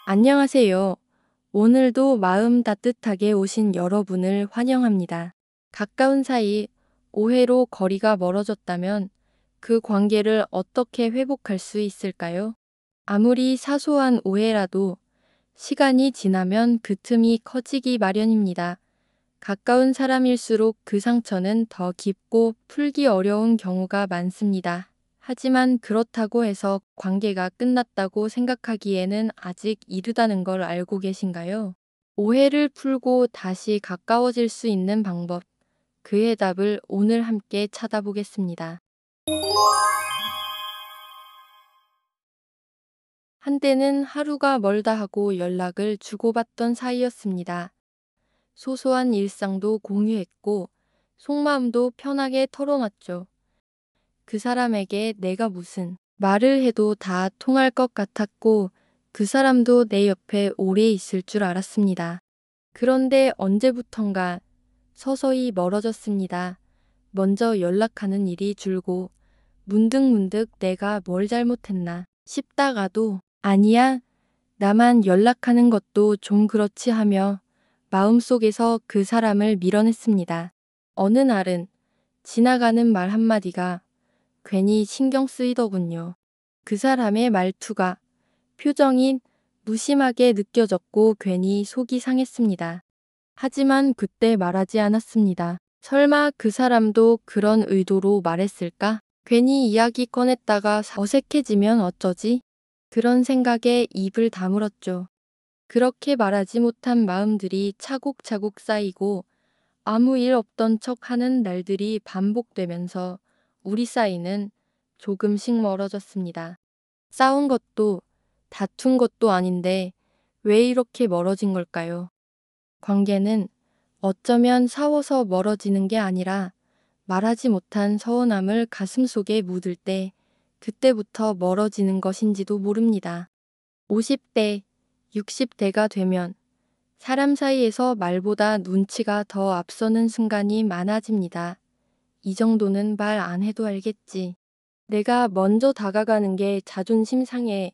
안녕하세요. 오늘도 마음 따뜻하게 오신 여러분을 환영합니다. 가까운 사이 오해로 거리가 멀어졌다면 그 관계를 어떻게 회복할 수 있을까요? 아무리 사소한 오해라도 시간이 지나면 그 틈이 커지기 마련입니다. 가까운 사람일수록 그 상처는 더 깊고 풀기 어려운 경우가 많습니다. 하지만 그렇다고 해서 관계가 끝났다고 생각하기에는 아직 이르다는 걸 알고 계신가요? 오해를 풀고 다시 가까워질 수 있는 방법, 그 해답을 오늘 함께 찾아보겠습니다. 한때는 하루가 멀다 하고 연락을 주고받던 사이였습니다. 소소한 일상도 공유했고 속마음도 편하게 털어놨죠. 그 사람에게 내가 무슨 말을 해도 다 통할 것 같았고 그 사람도 내 옆에 오래 있을 줄 알았습니다. 그런데 언제부턴가 서서히 멀어졌습니다. 먼저 연락하는 일이 줄고 문득문득 내가 뭘 잘못했나 싶다가도 아니야, 나만 연락하는 것도 좀 그렇지 하며 마음속에서 그 사람을 밀어냈습니다. 어느 날은 지나가는 말 한마디가 괜히 신경 쓰이더군요. 그 사람의 말투가, 표정이 무심하게 느껴졌고 괜히 속이 상했습니다. 하지만 그때 말하지 않았습니다. 설마 그 사람도 그런 의도로 말했을까? 괜히 이야기 꺼냈다가 어색해지면 어쩌지? 그런 생각에 입을 다물었죠. 그렇게 말하지 못한 마음들이 차곡차곡 쌓이고 아무 일 없던 척 하는 날들이 반복되면서 우리 사이는 조금씩 멀어졌습니다. 싸운 것도 다툰 것도 아닌데 왜 이렇게 멀어진 걸까요? 관계는 어쩌면 싸워서 멀어지는 게 아니라 말하지 못한 서운함을 가슴속에 묻을 때 그때부터 멀어지는 것인지도 모릅니다. 50대, 60대가 되면 사람 사이에서 말보다 눈치가 더 앞서는 순간이 많아집니다. 이 정도는 말 안 해도 알겠지. 내가 먼저 다가가는 게 자존심 상해.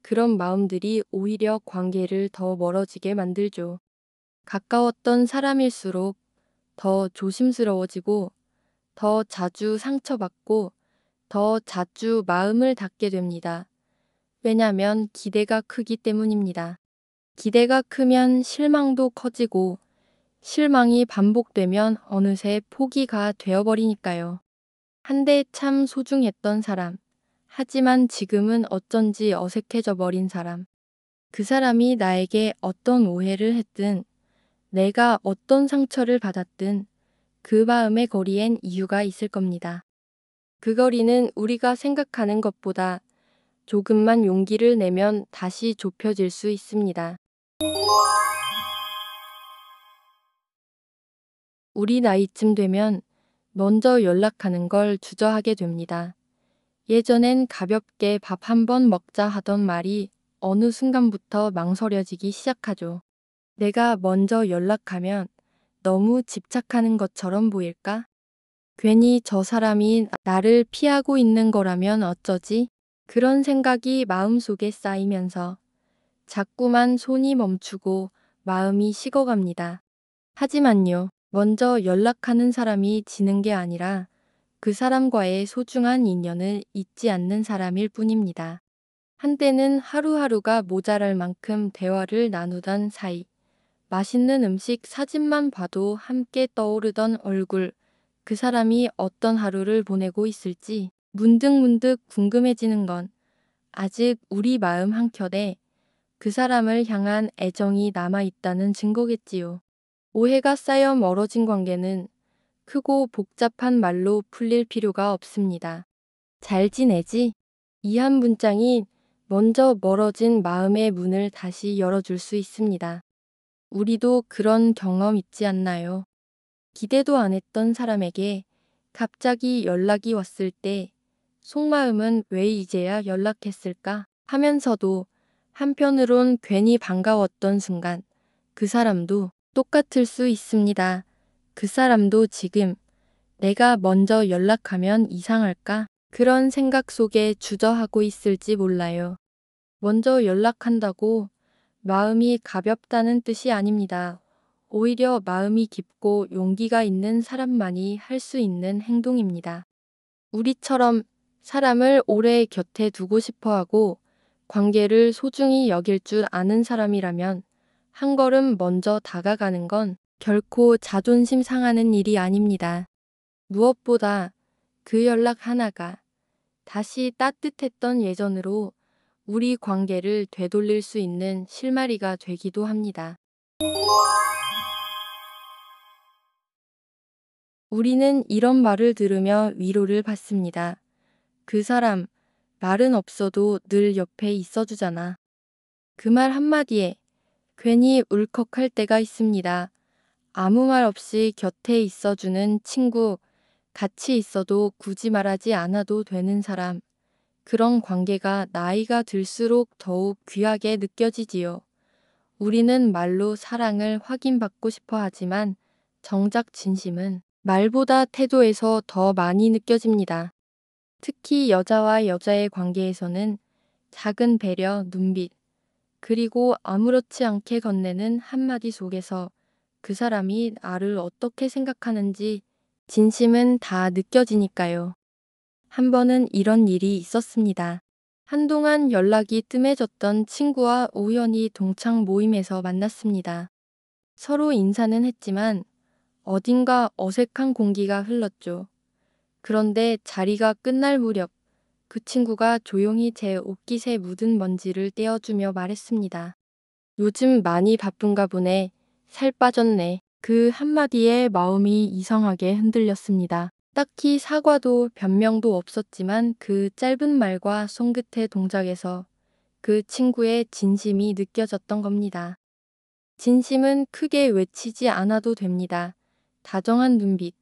그런 마음들이 오히려 관계를 더 멀어지게 만들죠. 가까웠던 사람일수록 더 조심스러워지고 더 자주 상처받고 더 자주 마음을 닫게 됩니다. 왜냐면 기대가 크기 때문입니다. 기대가 크면 실망도 커지고 실망이 반복되면 어느새 포기가 되어버리니까요. 한때 참 소중했던 사람. 하지만 지금은 어쩐지 어색해져 버린 사람. 그 사람이 나에게 어떤 오해를 했든 내가 어떤 상처를 받았든 그 마음의 거리엔 이유가 있을 겁니다. 그 거리는 우리가 생각하는 것보다 조금만 용기를 내면 다시 좁혀질 수 있습니다. 우리 나이쯤 되면 먼저 연락하는 걸 주저하게 됩니다. 예전엔 가볍게 밥 한번 먹자 하던 말이 어느 순간부터 망설여지기 시작하죠. 내가 먼저 연락하면 너무 집착하는 것처럼 보일까? 괜히 저 사람이 나를 피하고 있는 거라면 어쩌지? 그런 생각이 마음속에 쌓이면서 자꾸만 손이 멈추고 마음이 식어갑니다. 하지만요, 먼저 연락하는 사람이 지는 게 아니라 그 사람과의 소중한 인연을 잊지 않는 사람일 뿐입니다. 한때는 하루하루가 모자랄 만큼 대화를 나누던 사이, 맛있는 음식 사진만 봐도 함께 떠오르던 얼굴, 그 사람이 어떤 하루를 보내고 있을지 문득문득 궁금해지는 건 아직 우리 마음 한켠에 그 사람을 향한 애정이 남아있다는 증거겠지요. 오해가 쌓여 멀어진 관계는 크고 복잡한 말로 풀릴 필요가 없습니다. 잘 지내지? 이 한 문장이 먼저 멀어진 마음의 문을 다시 열어줄 수 있습니다. 우리도 그런 경험 있지 않나요? 기대도 안 했던 사람에게 갑자기 연락이 왔을 때 속마음은 왜 이제야 연락했을까 하면서도 한편으론 괜히 반가웠던 순간 그 사람도 똑같을 수 있습니다. 그 사람도 지금 내가 먼저 연락하면 이상할까? 그런 생각 속에 주저하고 있을지 몰라요. 먼저 연락한다고 마음이 가볍다는 뜻이 아닙니다. 오히려 마음이 깊고 용기가 있는 사람만이 할 수 있는 행동입니다. 우리처럼 사람을 오래 곁에 두고 싶어 하고 관계를 소중히 여길 줄 아는 사람이라면 한 걸음 먼저 다가가는 건 결코 자존심 상하는 일이 아닙니다. 무엇보다 그 연락 하나가 다시 따뜻했던 예전으로 우리 관계를 되돌릴 수 있는 실마리가 되기도 합니다. 우리는 이런 말을 들으며 위로를 받습니다. 그 사람, 말은 없어도 늘 옆에 있어주잖아. 그 말 한마디에 괜히 울컥할 때가 있습니다. 아무 말 없이 곁에 있어주는 친구, 같이 있어도 굳이 말하지 않아도 되는 사람, 그런 관계가 나이가 들수록 더욱 귀하게 느껴지지요. 우리는 말로 사랑을 확인받고 싶어 하지만 정작 진심은 말보다 태도에서 더 많이 느껴집니다. 특히 여자와 여자의 관계에서는 작은 배려, 눈빛, 그리고 아무렇지 않게 건네는 한마디 속에서 그 사람이 나를 어떻게 생각하는지 진심은 다 느껴지니까요. 한 번은 이런 일이 있었습니다. 한동안 연락이 뜸해졌던 친구와 우연히 동창 모임에서 만났습니다. 서로 인사는 했지만 어딘가 어색한 공기가 흘렀죠. 그런데 자리가 끝날 무렵 그 친구가 조용히 제 옷깃에 묻은 먼지를 떼어주며 말했습니다. 요즘 많이 바쁜가 보네. 살 빠졌네. 그 한마디에 마음이 이상하게 흔들렸습니다. 딱히 사과도 변명도 없었지만 그 짧은 말과 손끝의 동작에서 그 친구의 진심이 느껴졌던 겁니다. 진심은 크게 외치지 않아도 됩니다. 다정한 눈빛,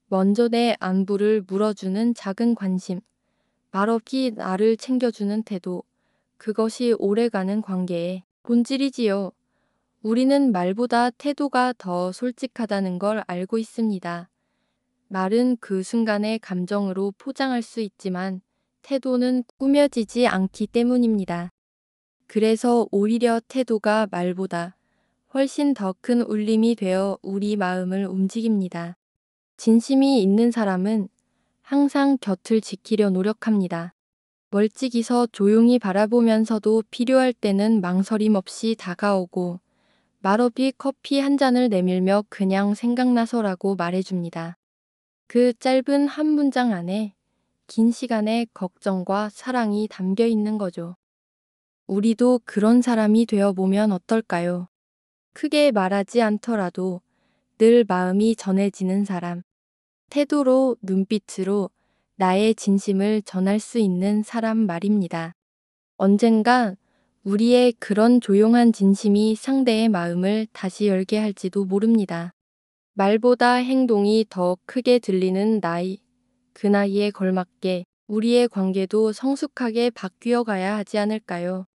먼저 내 안부를 물어주는 작은 관심, 말없이 나를 챙겨주는 태도, 그것이 오래가는 관계의 본질이지요. 우리는 말보다 태도가 더 솔직하다는 걸 알고 있습니다. 말은 그 순간의 감정으로 포장할 수 있지만 태도는 꾸며지지 않기 때문입니다. 그래서 오히려 태도가 말보다 훨씬 더 큰 울림이 되어 우리 마음을 움직입니다. 진심이 있는 사람은 항상 곁을 지키려 노력합니다. 멀찍이서 조용히 바라보면서도 필요할 때는 망설임 없이 다가오고 말없이 커피 한 잔을 내밀며 그냥 생각나서라고 말해줍니다. 그 짧은 한 문장 안에 긴 시간의 걱정과 사랑이 담겨 있는 거죠. 우리도 그런 사람이 되어보면 어떨까요? 크게 말하지 않더라도 늘 마음이 전해지는 사람. 태도로, 눈빛으로 나의 진심을 전할 수 있는 사람 말입니다. 언젠가 우리의 그런 조용한 진심이 상대의 마음을 다시 열게 할지도 모릅니다. 말보다 행동이 더 크게 들리는 나이, 그 나이에 걸맞게 우리의 관계도 성숙하게 바뀌어 가야 하지 않을까요?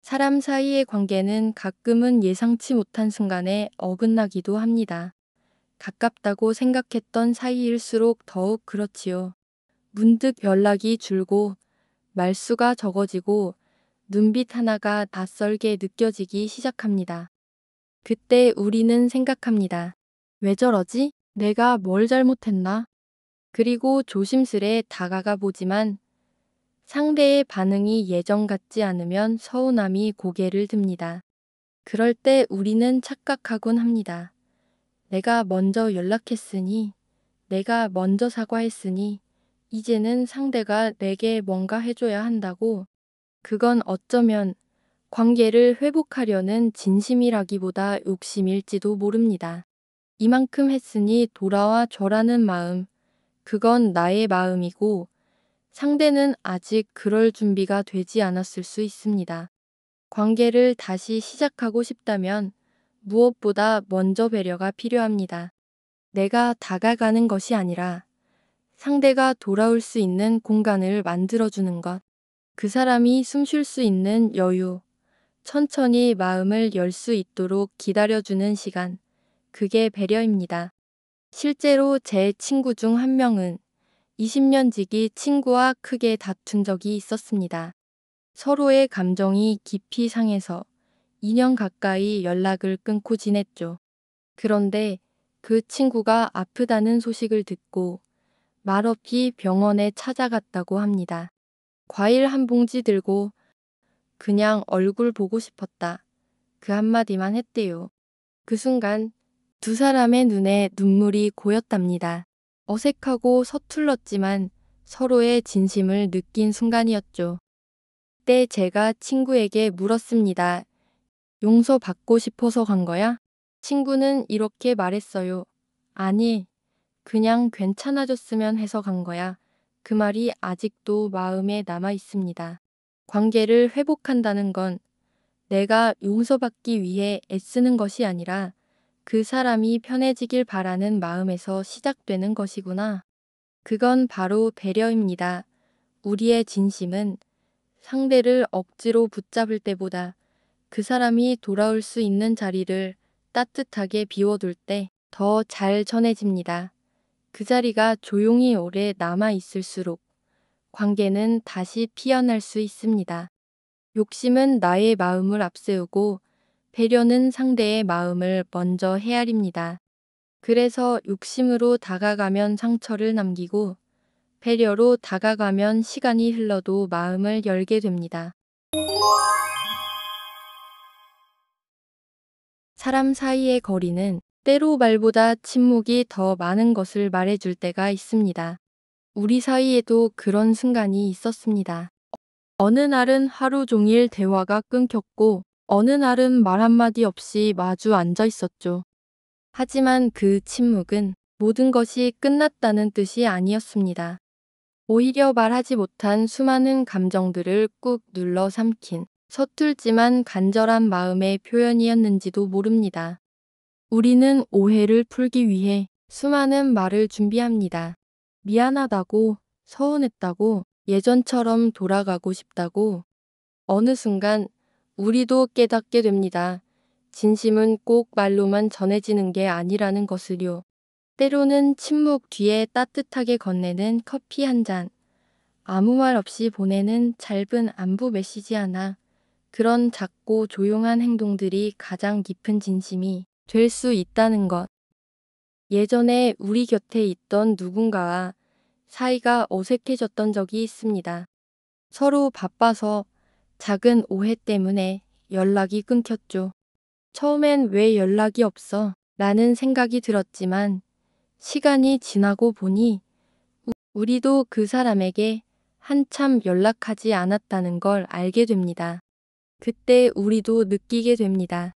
사람 사이의 관계는 가끔은 예상치 못한 순간에 어긋나기도 합니다. 가깝다고 생각했던 사이일수록 더욱 그렇지요. 문득 연락이 줄고 말수가 적어지고 눈빛 하나가 낯설게 느껴지기 시작합니다. 그때 우리는 생각합니다. 왜 저러지? 내가 뭘 잘못했나? 그리고 조심스레 다가가 보지만 상대의 반응이 예전 같지 않으면 서운함이 고개를 듭니다. 그럴 때 우리는 착각하곤 합니다. 내가 먼저 연락했으니, 내가 먼저 사과했으니, 이제는 상대가 내게 뭔가 해줘야 한다고. 그건 어쩌면 관계를 회복하려는 진심이라기보다 욕심일지도 모릅니다. 이만큼 했으니 돌아와 줘라는 마음, 그건 나의 마음이고 상대는 아직 그럴 준비가 되지 않았을 수 있습니다. 관계를 다시 시작하고 싶다면 무엇보다 먼저 배려가 필요합니다. 내가 다가가는 것이 아니라 상대가 돌아올 수 있는 공간을 만들어주는 것. 그 사람이 숨 쉴 수 있는 여유, 천천히 마음을 열 수 있도록 기다려주는 시간. 그게 배려입니다. 실제로 제 친구 중 한 명은 20년 지기 친구와 크게 다툰 적이 있었습니다. 서로의 감정이 깊이 상해서 2년 가까이 연락을 끊고 지냈죠. 그런데 그 친구가 아프다는 소식을 듣고 말없이 병원에 찾아갔다고 합니다. 과일 한 봉지 들고 그냥 얼굴 보고 싶었다. 그 한마디만 했대요. 그 순간 두 사람의 눈에 눈물이 고였답니다. 어색하고 서툴렀지만 서로의 진심을 느낀 순간이었죠. 그때 제가 친구에게 물었습니다. 용서받고 싶어서 간 거야? 친구는 이렇게 말했어요. 아니, 그냥 괜찮아졌으면 해서 간 거야. 그 말이 아직도 마음에 남아 있습니다. 관계를 회복한다는 건 내가 용서받기 위해 애쓰는 것이 아니라 그 사람이 편해지길 바라는 마음에서 시작되는 것이구나. 그건 바로 배려입니다. 우리의 진심은 상대를 억지로 붙잡을 때보다 그 사람이 돌아올 수 있는 자리를 따뜻하게 비워둘 때 더 잘 전해집니다. 그 자리가 조용히 오래 남아 있을수록 관계는 다시 피어날 수 있습니다. 욕심은 나의 마음을 앞세우고 배려는 상대의 마음을 먼저 헤아립니다. 그래서 욕심으로 다가가면 상처를 남기고 배려로 다가가면 시간이 흘러도 마음을 열게 됩니다. 사람 사이의 거리는 때로 말보다 침묵이 더 많은 것을 말해줄 때가 있습니다. 우리 사이에도 그런 순간이 있었습니다. 어느 날은 하루 종일 대화가 끊겼고 어느 날은 말 한마디 없이 마주 앉아 있었죠. 하지만 그 침묵은 모든 것이 끝났다는 뜻이 아니었습니다. 오히려 말하지 못한 수많은 감정들을 꾹 눌러 삼킨 서툴지만 간절한 마음의 표현이었는지도 모릅니다. 우리는 오해를 풀기 위해 수많은 말을 준비합니다. 미안하다고, 서운했다고, 예전처럼 돌아가고 싶다고. 어느 순간 우리도 깨닫게 됩니다. 진심은 꼭 말로만 전해지는 게 아니라는 것을요. 때로는 침묵 뒤에 따뜻하게 건네는 커피 한 잔, 아무 말 없이 보내는 짧은 안부 메시지 하나, 그런 작고 조용한 행동들이 가장 깊은 진심이 될 수 있다는 것. 예전에 우리 곁에 있던 누군가와 사이가 어색해졌던 적이 있습니다. 서로 바빠서 작은 오해 때문에 연락이 끊겼죠. 처음엔 왜 연락이 없어? 라는 생각이 들었지만 시간이 지나고 보니 우리도 그 사람에게 한참 연락하지 않았다는 걸 알게 됩니다. 그때 우리도 느끼게 됩니다.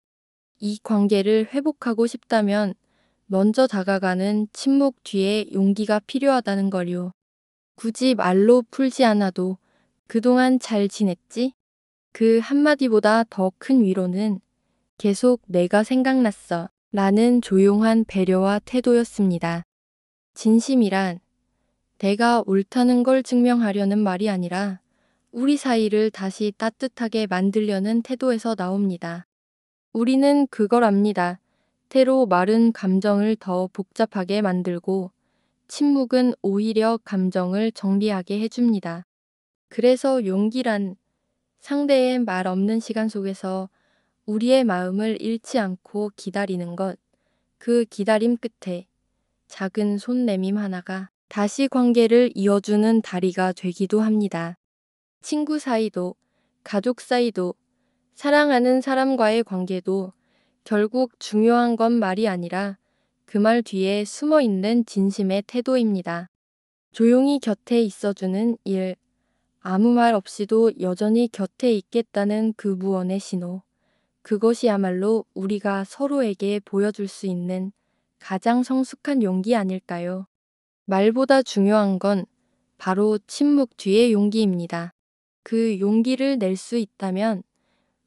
이 관계를 회복하고 싶다면 먼저 다가가는 침묵 뒤에 용기가 필요하다는 걸요. 굳이 말로 풀지 않아도 그동안 잘 지냈지? 그 한마디보다 더 큰 위로는 계속 내가 생각났어 라는 조용한 배려와 태도였습니다. 진심이란 내가 옳다는 걸 증명하려는 말이 아니라 우리 사이를 다시 따뜻하게 만들려는 태도에서 나옵니다. 우리는 그걸 압니다. 때로 말은 감정을 더 복잡하게 만들고 침묵은 오히려 감정을 정리하게 해줍니다. 그래서 용기란 상대의 말 없는 시간 속에서 우리의 마음을 잃지 않고 기다리는 것, 그 기다림 끝에 작은 손내밈 하나가 다시 관계를 이어주는 다리가 되기도 합니다. 친구 사이도, 가족 사이도, 사랑하는 사람과의 관계도 결국 중요한 건 말이 아니라 그 말 뒤에 숨어 있는 진심의 태도입니다. 조용히 곁에 있어주는 일, 아무 말 없이도 여전히 곁에 있겠다는 그 무언의 신호. 그것이야말로 우리가 서로에게 보여줄 수 있는 가장 성숙한 용기 아닐까요? 말보다 중요한 건 바로 침묵 뒤의 용기입니다. 그 용기를 낼 수 있다면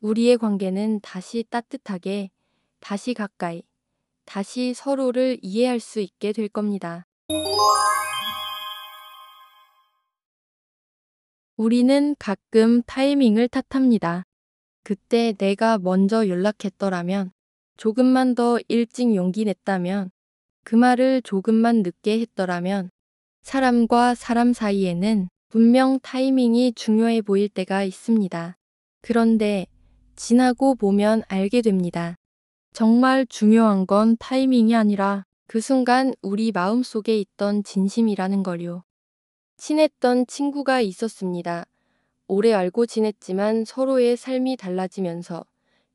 우리의 관계는 다시 따뜻하게, 다시 가까이, 다시 서로를 이해할 수 있게 될 겁니다. 우리는 가끔 타이밍을 탓합니다. 그때 내가 먼저 연락했더라면, 조금만 더 일찍 용기 냈다면, 그 말을 조금만 늦게 했더라면, 사람과 사람 사이에는 분명 타이밍이 중요해 보일 때가 있습니다. 그런데 지나고 보면 알게 됩니다. 정말 중요한 건 타이밍이 아니라 그 순간 우리 마음속에 있던 진심이라는 걸요. 친했던 친구가 있었습니다. 오래 알고 지냈지만 서로의 삶이 달라지면서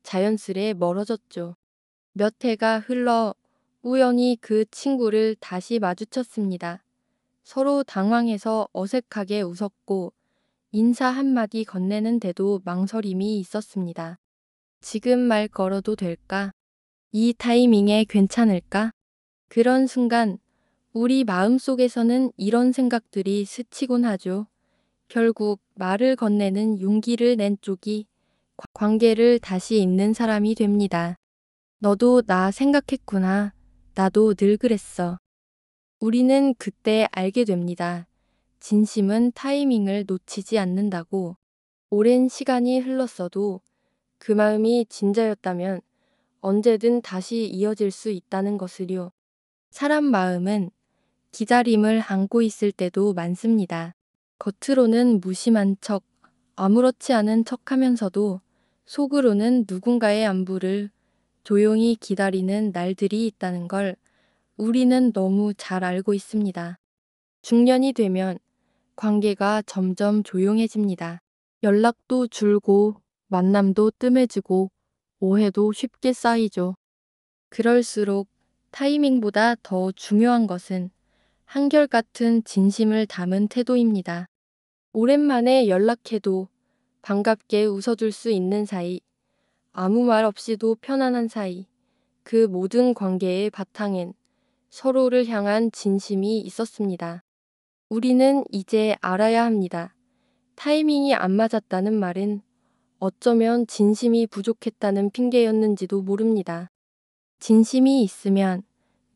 자연스레 멀어졌죠. 몇 해가 흘러 우연히 그 친구를 다시 마주쳤습니다. 서로 당황해서 어색하게 웃었고 인사 한마디 건네는데도 망설임이 있었습니다. 지금 말 걸어도 될까? 이 타이밍에 괜찮을까? 그런 순간 우리 마음속에서는 이런 생각들이 스치곤 하죠. 결국 말을 건네는 용기를 낸 쪽이 관계를 다시 잇는 사람이 됩니다. 너도 나 생각했구나. 나도 늘 그랬어. 우리는 그때 알게 됩니다. 진심은 타이밍을 놓치지 않는다고. 오랜 시간이 흘렀어도 그 마음이 진짜였다면 언제든 다시 이어질 수 있다는 것을요. 사람 마음은 기다림을 안고 있을 때도 많습니다. 겉으로는 무심한 척, 아무렇지 않은 척 하면서도 속으로는 누군가의 안부를 조용히 기다리는 날들이 있다는 걸 우리는 너무 잘 알고 있습니다. 중년이 되면 관계가 점점 조용해집니다. 연락도 줄고 만남도 뜸해지고 오해도 쉽게 쌓이죠. 그럴수록 타이밍보다 더 중요한 것은 한결같은 진심을 담은 태도입니다. 오랜만에 연락해도 반갑게 웃어줄 수 있는 사이, 아무 말 없이도 편안한 사이, 그 모든 관계의 바탕엔 서로를 향한 진심이 있었습니다. 우리는 이제 알아야 합니다. 타이밍이 안 맞았다는 말은 어쩌면 진심이 부족했다는 핑계였는지도 모릅니다. 진심이 있으면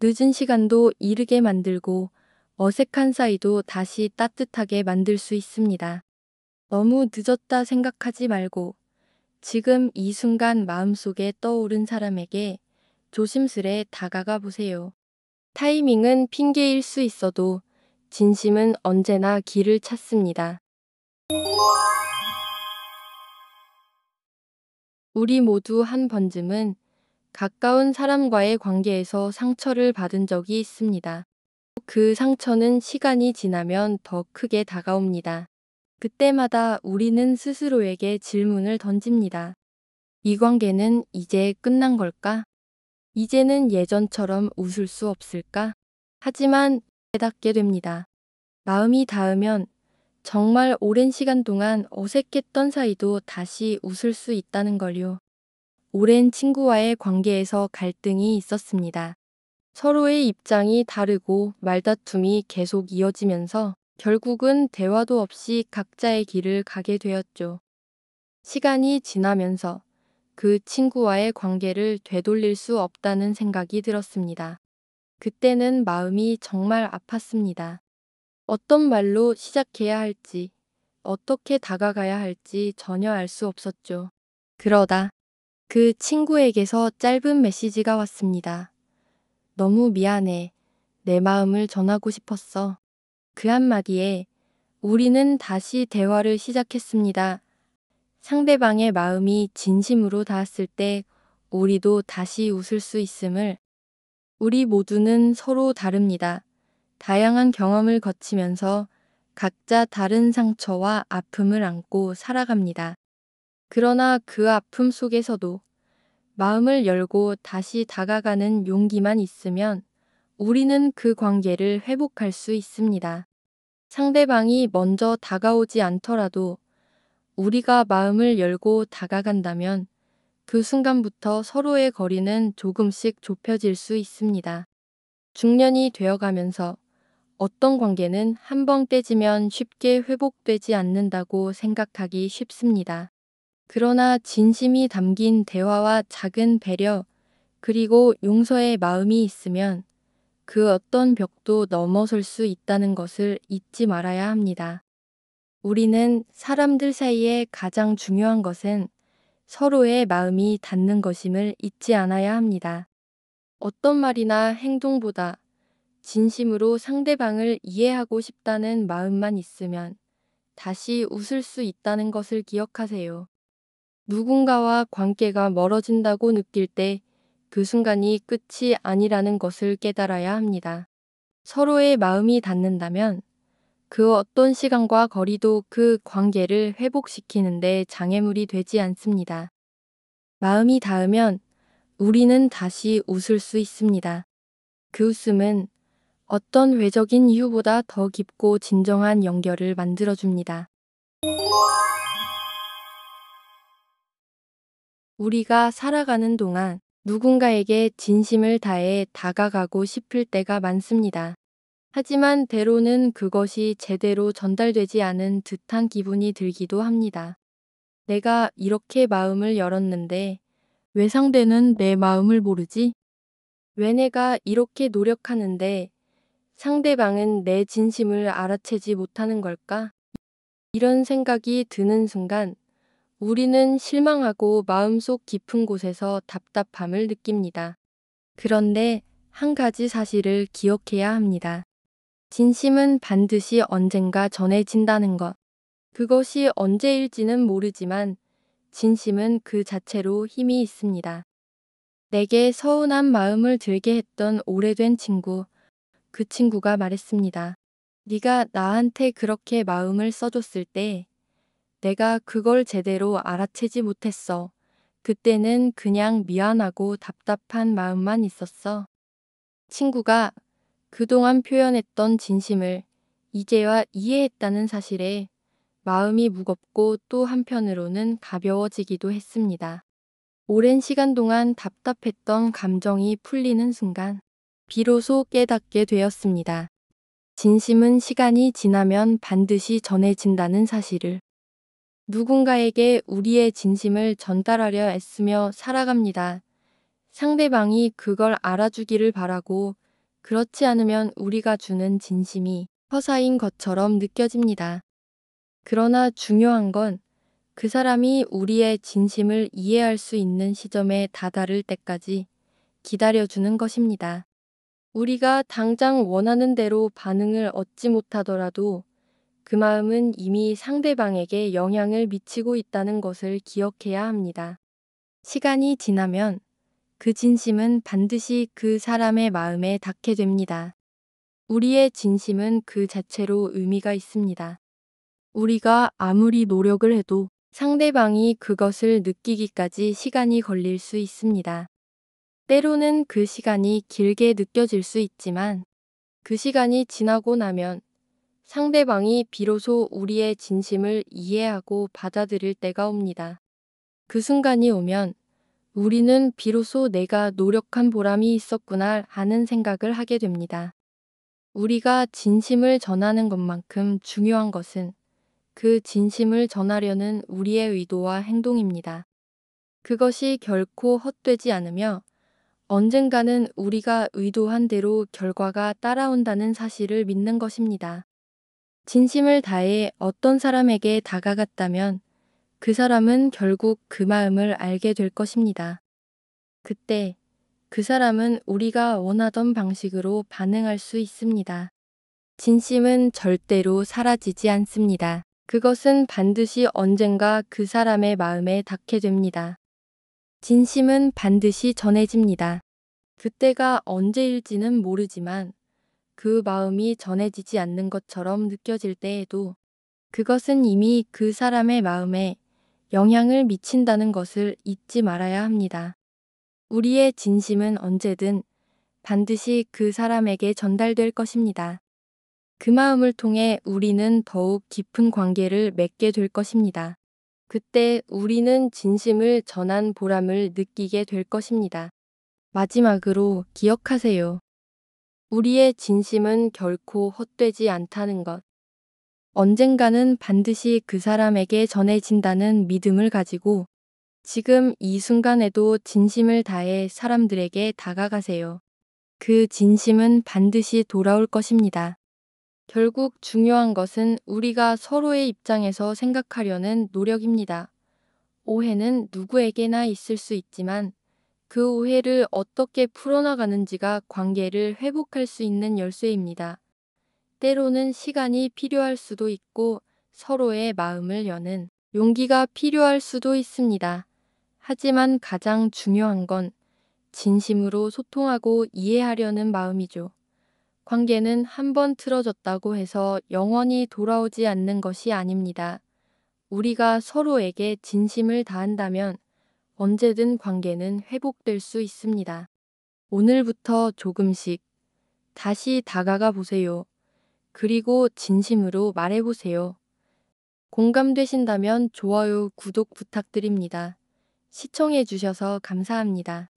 늦은 시간도 이르게 만들고 어색한 사이도 다시 따뜻하게 만들 수 있습니다. 너무 늦었다 생각하지 말고 지금 이 순간 마음속에 떠오른 사람에게 조심스레 다가가 보세요. 타이밍은 핑계일 수 있어도 진심은 언제나 길을 찾습니다. 우리 모두 한 번쯤은 가까운 사람과의 관계에서 상처를 받은 적이 있습니다. 그 상처는 시간이 지나면 더 크게 다가옵니다. 그때마다 우리는 스스로에게 질문을 던집니다. 이 관계는 이제 끝난 걸까? 이제는 예전처럼 웃을 수 없을까? 하지만 깨닫게 됩니다. 마음이 닿으면 정말 오랜 시간 동안 어색했던 사이도 다시 웃을 수 있다는 걸요. 오랜 친구와의 관계에서 갈등이 있었습니다. 서로의 입장이 다르고 말다툼이 계속 이어지면서 결국은 대화도 없이 각자의 길을 가게 되었죠. 시간이 지나면서 그 친구와의 관계를 되돌릴 수 없다는 생각이 들었습니다. 그때는 마음이 정말 아팠습니다. 어떤 말로 시작해야 할지, 어떻게 다가가야 할지 전혀 알 수 없었죠. 그러다 그 친구에게서 짧은 메시지가 왔습니다. 너무 미안해. 내 마음을 전하고 싶었어. 그 한마디에 우리는 다시 대화를 시작했습니다. 상대방의 마음이 진심으로 닿았을 때 우리도 다시 웃을 수 있음을. 우리 모두는 서로 다릅니다. 다양한 경험을 거치면서 각자 다른 상처와 아픔을 안고 살아갑니다. 그러나 그 아픔 속에서도 마음을 열고 다시 다가가는 용기만 있으면 우리는 그 관계를 회복할 수 있습니다. 상대방이 먼저 다가오지 않더라도 우리가 마음을 열고 다가간다면 그 순간부터 서로의 거리는 조금씩 좁혀질 수 있습니다. 중년이 되어가면서 어떤 관계는 한 번 깨지면 쉽게 회복되지 않는다고 생각하기 쉽습니다. 그러나 진심이 담긴 대화와 작은 배려, 그리고 용서의 마음이 있으면 그 어떤 벽도 넘어설 수 있다는 것을 잊지 말아야 합니다. 우리는 사람들 사이에 가장 중요한 것은 서로의 마음이 닿는 것임을 잊지 않아야 합니다. 어떤 말이나 행동보다 진심으로 상대방을 이해하고 싶다는 마음만 있으면 다시 웃을 수 있다는 것을 기억하세요. 누군가와 관계가 멀어진다고 느낄 때 그 순간이 끝이 아니라는 것을 깨달아야 합니다. 서로의 마음이 닿는다면 그 어떤 시간과 거리도 그 관계를 회복시키는데 장애물이 되지 않습니다. 마음이 닿으면 우리는 다시 웃을 수 있습니다. 그 웃음은 어떤 외적인 이유보다 더 깊고 진정한 연결을 만들어줍니다. 우리가 살아가는 동안 누군가에게 진심을 다해 다가가고 싶을 때가 많습니다. 하지만 때로는 그것이 제대로 전달되지 않은 듯한 기분이 들기도 합니다. 내가 이렇게 마음을 열었는데 왜 상대는 내 마음을 모르지? 왜 내가 이렇게 노력하는데 상대방은 내 진심을 알아채지 못하는 걸까? 이런 생각이 드는 순간 우리는 실망하고 마음속 깊은 곳에서 답답함을 느낍니다. 그런데 한 가지 사실을 기억해야 합니다. 진심은 반드시 언젠가 전해진다는 것. 그것이 언제일지는 모르지만 진심은 그 자체로 힘이 있습니다. 내게 서운한 마음을 들게 했던 오래된 친구, 그 친구가 말했습니다. 네가 나한테 그렇게 마음을 써줬을 때 내가 그걸 제대로 알아채지 못했어. 그때는 그냥 미안하고 답답한 마음만 있었어. 친구가 그동안 표현했던 진심을 이제야 이해했다는 사실에 마음이 무겁고 또 한편으로는 가벼워지기도 했습니다. 오랜 시간 동안 답답했던 감정이 풀리는 순간 비로소 깨닫게 되었습니다. 진심은 시간이 지나면 반드시 전해진다는 사실을. 누군가에게 우리의 진심을 전달하려 애쓰며 살아갑니다. 상대방이 그걸 알아주기를 바라고 그렇지 않으면 우리가 주는 진심이 허사인 것처럼 느껴집니다. 그러나 중요한 건 그 사람이 우리의 진심을 이해할 수 있는 시점에 다다를 때까지 기다려주는 것입니다. 우리가 당장 원하는 대로 반응을 얻지 못하더라도 그 마음은 이미 상대방에게 영향을 미치고 있다는 것을 기억해야 합니다. 시간이 지나면 그 진심은 반드시 그 사람의 마음에 닿게 됩니다. 우리의 진심은 그 자체로 의미가 있습니다. 우리가 아무리 노력을 해도 상대방이 그것을 느끼기까지 시간이 걸릴 수 있습니다. 때로는 그 시간이 길게 느껴질 수 있지만 그 시간이 지나고 나면 상대방이 비로소 우리의 진심을 이해하고 받아들일 때가 옵니다. 그 순간이 오면 우리는 비로소 내가 노력한 보람이 있었구나 하는 생각을 하게 됩니다. 우리가 진심을 전하는 것만큼 중요한 것은 그 진심을 전하려는 우리의 의도와 행동입니다. 그것이 결코 헛되지 않으며 언젠가는 우리가 의도한 대로 결과가 따라온다는 사실을 믿는 것입니다. 진심을 다해 어떤 사람에게 다가갔다면 그 사람은 결국 그 마음을 알게 될 것입니다. 그때 그 사람은 우리가 원하던 방식으로 반응할 수 있습니다. 진심은 절대로 사라지지 않습니다. 그것은 반드시 언젠가 그 사람의 마음에 닿게 됩니다. 진심은 반드시 전해집니다. 그때가 언제일지는 모르지만 그 마음이 전해지지 않는 것처럼 느껴질 때에도 그것은 이미 그 사람의 마음에 영향을 미친다는 것을 잊지 말아야 합니다. 우리의 진심은 언제든 반드시 그 사람에게 전달될 것입니다. 그 마음을 통해 우리는 더욱 깊은 관계를 맺게 될 것입니다. 그때 우리는 진심을 전한 보람을 느끼게 될 것입니다. 마지막으로 기억하세요. 우리의 진심은 결코 헛되지 않다는 것. 언젠가는 반드시 그 사람에게 전해진다는 믿음을 가지고 지금 이 순간에도 진심을 다해 사람들에게 다가가세요. 그 진심은 반드시 돌아올 것입니다. 결국 중요한 것은 우리가 서로의 입장에서 생각하려는 노력입니다. 오해는 누구에게나 있을 수 있지만 그 오해를 어떻게 풀어나가는지가 관계를 회복할 수 있는 열쇠입니다. 때로는 시간이 필요할 수도 있고 서로의 마음을 여는 용기가 필요할 수도 있습니다. 하지만 가장 중요한 건 진심으로 소통하고 이해하려는 마음이죠. 관계는 한번 틀어졌다고 해서 영원히 돌아오지 않는 것이 아닙니다. 우리가 서로에게 진심을 다한다면 언제든 관계는 회복될 수 있습니다. 오늘부터 조금씩 다시 다가가 보세요. 그리고 진심으로 말해보세요. 공감되신다면 좋아요, 구독 부탁드립니다. 시청해주셔서 감사합니다.